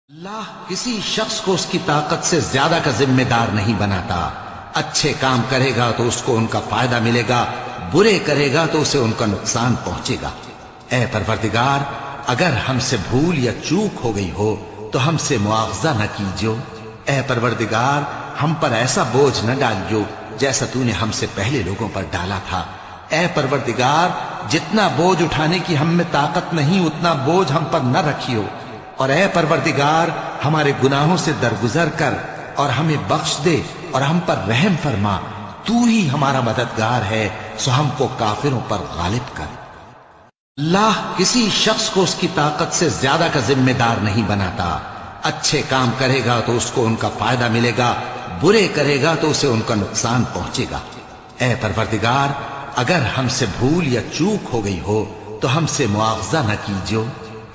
اللہ کسی شخص کو اس کی طاقت سے زیادہ کا ذمہ دار نہیں بناتا۔ اچھے کام کرے گا تو اس کو ان کا فائدہ ملے گا، برے کرے گا تو اسے ان کا نقصان پہنچے گا۔ اے پروردگار، اگر ہم سے بھول یا چوک ہو گئی ہو تو ہم سے مواخذہ نہ کیجو۔ اے پروردگار، ہم پر ایسا بوجھ نہ ڈالیو جیسا تو نے ہم سے پہلے لوگوں پر ڈالا تھا۔ اے پروردگار، جتنا بوجھ اٹھانے کی ہم میں طاقت نہیں اتنا بوجھ ہم پر نہ رکھیو، اور اے پروردگار ہمارے گناہوں سے درگزر کر اور ہمیں بخش دے اور ہم پر رحم فرما۔ تو ہی ہمارا مددگار ہے، سو ہم کو کافروں پر غالب کر۔ اللہ کسی شخص کو اس کی طاقت سے زیادہ کا ذمہ دار نہیں بناتا۔ اچھے کام کرے گا تو اس کو ان کا فائدہ ملے گا، برے کرے گا تو اسے ان کا نقصان پہنچے گا۔ اے پروردگار، اگر ہم سے بھول یا چوک ہو گئی ہو تو ہم سے مواخذہ نہ کیجو۔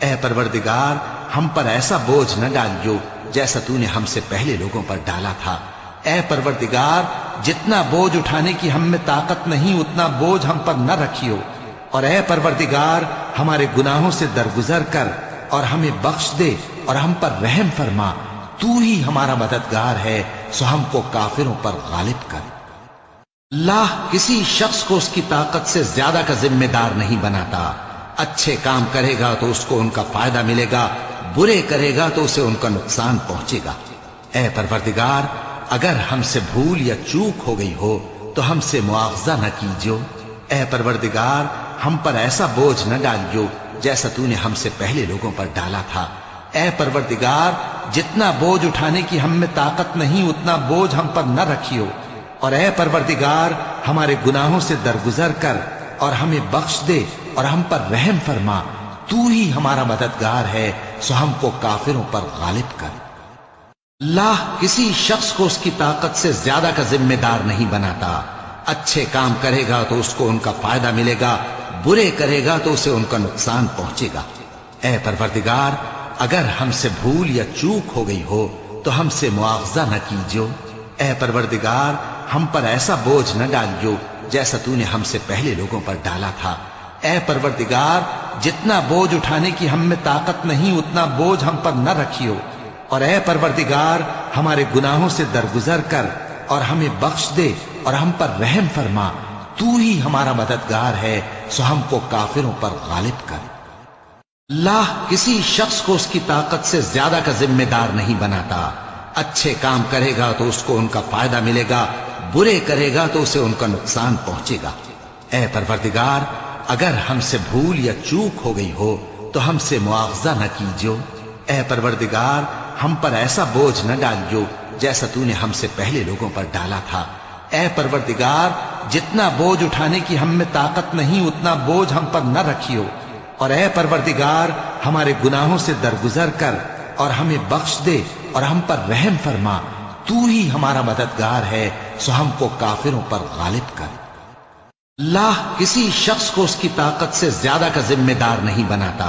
اے پروردگار، ہم پر ایسا بوجھ نہ ڈالیو جیسا تو نے ہم سے پہلے لوگوں پر ڈالا تھا۔ اے پروردگار، جتنا بوجھ اٹھانے کی ہم میں طاقت نہیں اتنا بوجھ ہم پر نہ رکھیو، اور اے پروردگار ہمارے گناہوں سے درگزر کر اور ہمیں بخش دے اور ہم پر رحم فرما۔ تو ہی ہمارا مددگار ہے، سو ہم کو کافروں پر غالب کر۔ اللہ کسی شخص کو اس کی طاقت سے زیادہ کا ذمہ دار نہیں بناتا۔ اچھے کام کرے گا تو اس کو ان کا فائدہ ملے گا، برے کرے گا تو اسے ان کا نقصان پہنچے گا۔ اے پروردگار، اگر ہم سے بھول یا چوک ہو گئی ہو تو ہم سے مواخذہ نہ کیجو۔ اے پروردگار، ہم پر ایسا بوجھ نہ ڈالیو جیسا تو نے ہم سے پہلے لوگوں پر ڈالا تھا۔ اے پروردگار، جتنا بوجھ اٹھانے کی ہم میں طاقت نہیں اتنا بوجھ ہم پر نہ رکھیو، اور اے پروردگار ہمارے گناہوں سے درگزر کر اور ہمیں بخش دے اور ہم پر رحم فرما۔ تو ہی ہمارا مددگار ہے، سو ہم کو کافروں پر غالب کر۔ اللہ کسی شخص کو اس کی طاقت سے زیادہ کا ذمہ دار نہیں بناتا۔ اچھے کام کرے گا تو اس کو ان کا فائدہ ملے گا، برے کرے گا تو اسے ان کا نقصان پہنچے گا۔ اے پروردگار، اگر ہم سے بھول یا چوک ہو گئی ہو تو ہم سے مواخذہ نہ کیجو۔ اے پروردگار، ہم پر ایسا بوجھ نہ ڈالیو جیسا تو نے ہم سے پہلے لوگوں پر ڈالا تھا۔ اے پروردگار، جتنا بوجھ اٹھانے کی ہم میں طاقت نہیں اتنا بوجھ ہم پر نہ رکھیو، اور اے پروردگار ہمارے گناہوں سے درگزر کر اور ہمیں بخش دے اور ہم پر رحم فرما۔ تو ہی ہمارا مددگار ہے، سو ہم کو کافروں پر غالب کر۔ اللہ کسی شخص کو اس کی طاقت سے زیادہ کا ذمہ دار نہیں بناتا۔ اچھے کام کرے گا تو اس کو ان کا فائدہ ملے گا، برے کرے گا تو اسے ان کا نقصان پہنچے گا۔ اے پروردگار، اگر ہم سے بھول یا چوک ہو گئی ہو تو ہم سے مواخذہ نہ کیجو۔ اے پروردگار، ہم پر ایسا بوجھ نہ ڈالیو جیسا تو نے ہم سے پہلے لوگوں پر ڈالا تھا۔ اے پروردگار، جتنا بوجھ اٹھانے کی ہم میں طاقت نہیں اتنا بوجھ ہم پر نہ رکھیو، اور اے پروردگار ہمارے گناہوں سے درگزر کر اور ہمیں بخش دے اور ہم پر رحم فرما۔ تو ہی ہمارا مددگار ہے، سو ہم کو کافروں پر غالب کر۔ اللہ کسی شخص کو اس کی طاقت سے زیادہ کا ذمہ دار نہیں بناتا۔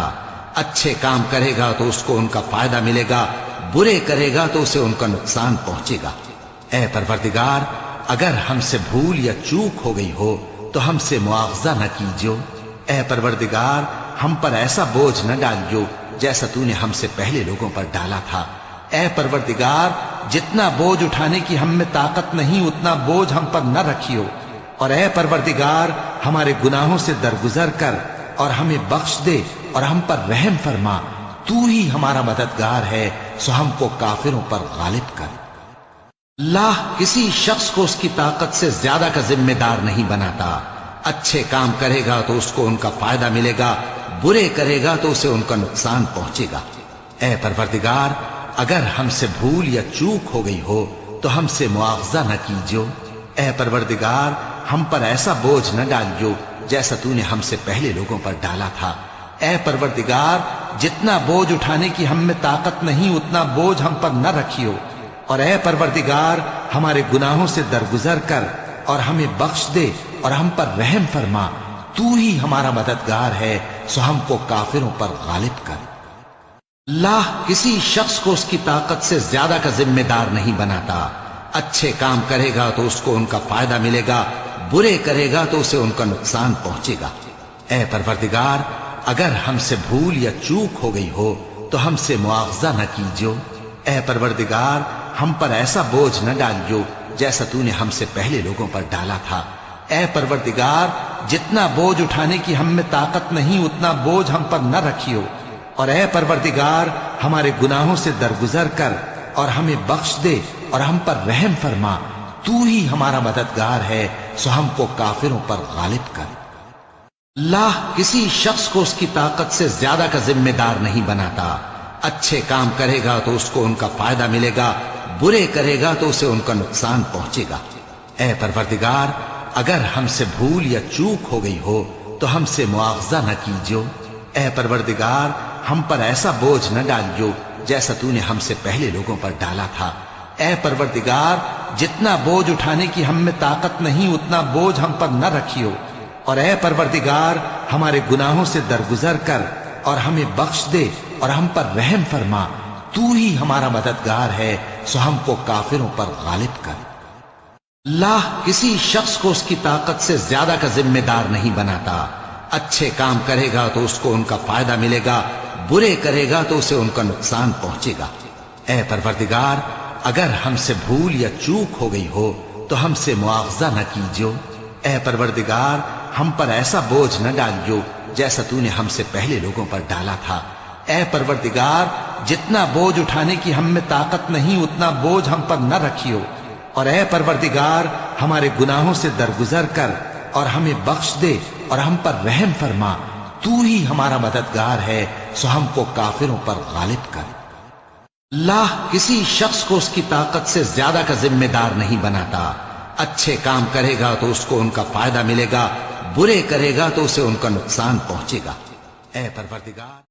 اچھے کام کرے گا تو اس کو ان کا فائدہ ملے گا، برے کرے گا تو اسے ان کا نقصان پہنچے گا۔ اے پروردگار، اگر ہم سے بھول یا چوک ہو گئی ہو تو ہم سے مواخذہ نہ کیجو۔ اے پروردگار، ہم پر ایسا بوجھ نہ ڈالیو جیسا تو نے ہم سے پہلے لوگوں پر ڈالا تھا۔ اے پروردگار، جتنا بوجھ اٹھانے کی ہم میں طاقت نہیں اتنا بوجھ ہم پر نہ رکھیو، اور اے پروردگار ہمارے گناہوں سے درگزر کر اور ہمیں بخش دے اور ہم پر رحم فرما۔ تو ہی ہمارا مددگار ہے، سو ہم کو کافروں پر غالب کر۔ اللہ کسی شخص کو اس کی طاقت سے زیادہ کا ذمہ دار نہیں بناتا۔ اچھے کام کرے گا تو اس کو ان کا فائدہ ملے گا، برے کرے گا تو اسے ان کا نقصان پہنچے گا۔ اے پروردگار، اگر ہم سے بھول یا چوک ہو گئی ہو تو ہم سے مواخذہ نہ کیجو۔ اے پروردگار، ہم پر ایسا بوجھ نہ ڈالیو جیسا تو نے ہم سے پہلے لوگوں پر ڈالا تھا۔ اے پروردگار، جتنا بوجھ اٹھانے کی ہم میں طاقت نہیں اتنا بوجھ ہم پر نہ رکھیو، اور اے پروردگار ہمارے گناہوں سے درگزر کر اور ہمیں بخش دے اور ہم پر رحم فرما۔ تو ہی ہمارا مددگار ہے، سو ہم کو کافروں پر غالب کر۔ اللہ کسی شخص کو اس کی طاقت سے زیادہ کا ذمہ دار نہیں بناتا۔ اچھے کام کرے گا تو اس کو ان کا فائدہ ملے گا، برے کرے گا تو اسے ان کا نقصان پہنچے گا۔ اے پروردگار، اگر ہم سے بھول یا چوک ہو گئی ہو تو ہم سے مواخذہ نہ کیجو۔ اے پروردگار ہم پر ایسا بوجھ نہ ڈالیو جیسا تو نے ہم سے پہلے لوگوں پر ڈالا تھا۔ اے پروردگار جتنا بوجھ اٹھانے کی ہم میں طاقت نہیں اتنا بوجھ ہم پر نہ رکھیو، اور اے پروردگار ہمارے گناہوں سے درگزر کر اور ہمیں بخش دے اور ہم پر رحم فرما، تو ہی ہمارا مددگار ہے، سو ہم کو کافروں پر غالب کر۔ اللہ کسی شخص کو اس کی طاقت سے زیادہ کا ذمہ دار نہیں بناتا۔ اچھے کام کرے گا تو اس کو ان کا فائدہ ملے گا، برے کرے گا تو اسے ان کا نقصان پہنچے گا۔ اے پروردگار اگر ہم سے بھول یا چوک ہو گئی ہو تو ہم سے مواخذہ نہ کیجو۔ اے پروردگار ہم پر ایسا بوجھ نہ ڈالیو جیسا تو نے ہم سے پہلے لوگوں پر ڈالا تھا۔ اے پروردگار جتنا بوجھ اٹھانے کی ہم میں طاقت نہیں اتنا بوجھ ہم پر نہ رکھیو، اور اے پروردگار ہمارے گناہوں سے درگزر کر اور ہمیں بخش دے اور ہم پر رحم فرما، تو ہی ہمارا مددگار ہے، سو ہم کو کافروں پر غالب کر۔ اللہ کسی شخص کو اس کی طاقت سے زیادہ کا ذمہ دار نہیں بناتا۔ اچھے کام کرے گا تو اس کو ان کا فائدہ ملے گا، برے کرے گا تو اسے ان کا نقصان پہنچے گا۔ اے پروردگار اگر ہم سے بھول یا چوک ہو گئی ہو تو ہم سے مواخذہ نہ کیجو۔ اے پروردگار ہم پر ایسا بوجھ نہ ڈالیو جیسا تو نے ہم سے پہلے لوگوں پر ڈالا تھا۔ اے پروردگار جتنا بوجھ اٹھانے کی ہم میں طاقت نہیں اتنا بوجھ ہم پر نہ رکھیو، اور اے پروردگار ہمارے گناہوں سے درگزر کر اور ہمیں بخش دے اور ہم پر رحم فرما، تو ہی ہمارا مددگار ہے، سو ہم کو کافروں پر غالب کر۔ اللہ کسی شخص کو اس کی طاقت سے زیادہ کا ذمہ دار نہیں بناتا۔ اچھے کام کرے گا تو اس کو ان کا فائدہ ملے گا، برے کرے گا تو اسے ان کا نقصان پہنچے گا۔ اے پروردگار